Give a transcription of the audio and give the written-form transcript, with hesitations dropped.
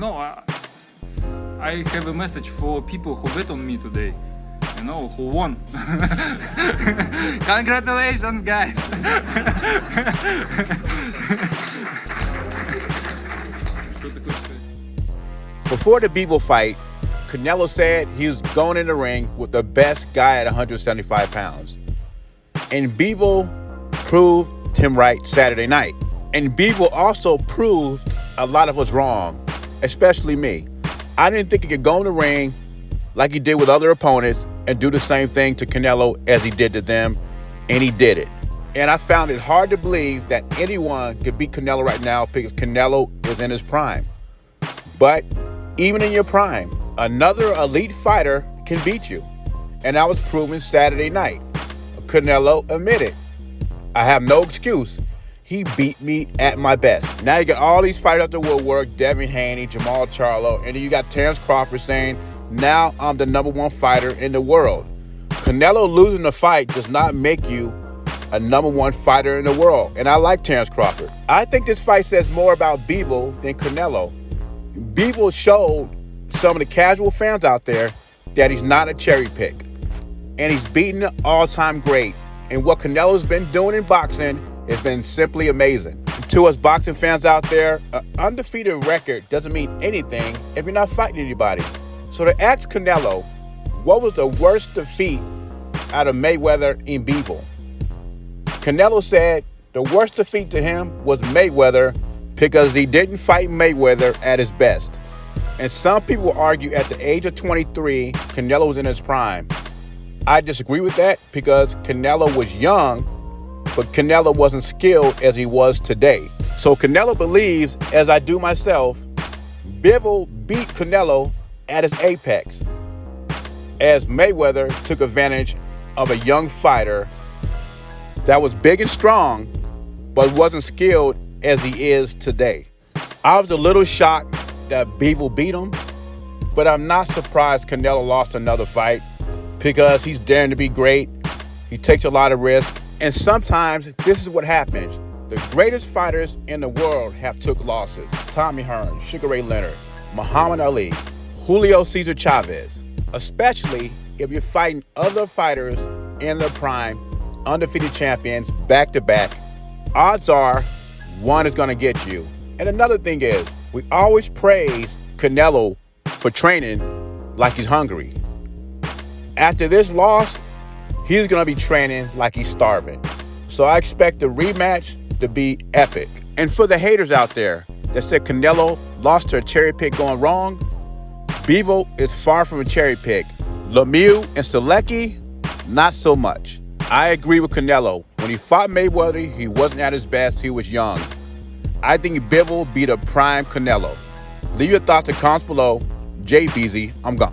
I have a message for people who bet on me today. Who won. Congratulations, guys. Before the Bivol fight, Canelo said he was going in the ring with the best guy at 175 pounds. And Bivol proved him right Saturday night. And Bivol also proved a lot of us wrong, especially me. I didn't think he could go in the ring like he did with other opponents and do the same thing to Canelo as he did to them, and he did it. And I found it hard to believe that anyone could beat Canelo right now because Canelo is in his prime. But even in your prime, another elite fighter can beat you. And that was proven Saturday night. Canelo admitted, I have no excuse. He beat me at my best. Now you got all these fighters out the woodwork, Devin Haney, Jamal Charlo, and then you got Terence Crawford saying, now I'm the #1 fighter in the world. Canelo losing the fight does not make you a #1 fighter in the world. And I like Terence Crawford. I think this fight says more about Bivol than Canelo. Bivol showed some of the casual fans out there that he's not a cherry pick. And he's beaten an all-time great. And what Canelo's been doing in boxing has been simply amazing. To us boxing fans out there, an undefeated record doesn't mean anything if you're not fighting anybody. So to ask Canelo, what was the worst defeat out of Mayweather and Bivol? Canelo said the worst defeat to him was Mayweather because he didn't fight Mayweather at his best. And some people argue at the age of 23, Canelo was in his prime. I disagree with that because Canelo was young, but Canelo wasn't skilled as he was today. So Canelo believes, as I do myself, Bivol beat Canelo at his apex, as Mayweather took advantage of a young fighter that was big and strong, but wasn't skilled as he is today. I was a little shocked that Bivol beat him, but I'm not surprised Canelo lost another fight because he's daring to be great. He takes a lot of risk, and sometimes this is what happens. The greatest fighters in the world have took losses. Tommy Hearns, Sugar Ray Leonard, Muhammad Ali, Julio Cesar Chavez. Especially if you're fighting other fighters in their prime, undefeated champions, back-to-back, odds are one is going to get you. And another thing is, we always praise Canelo for training like he's hungry. After this loss, he's going to be training like he's starving. So I expect the rematch to be epic. And for the haters out there that said Canelo lost to a cherry pick going wrong, Bivol is far from a cherry pick. Lemieux and Selecki, not so much. I agree with Canelo. When he fought Mayweather, he wasn't at his best. He was young. I think Bivol beat a prime Canelo. Leave your thoughts in comments below. Jay Beezy, I'm gone.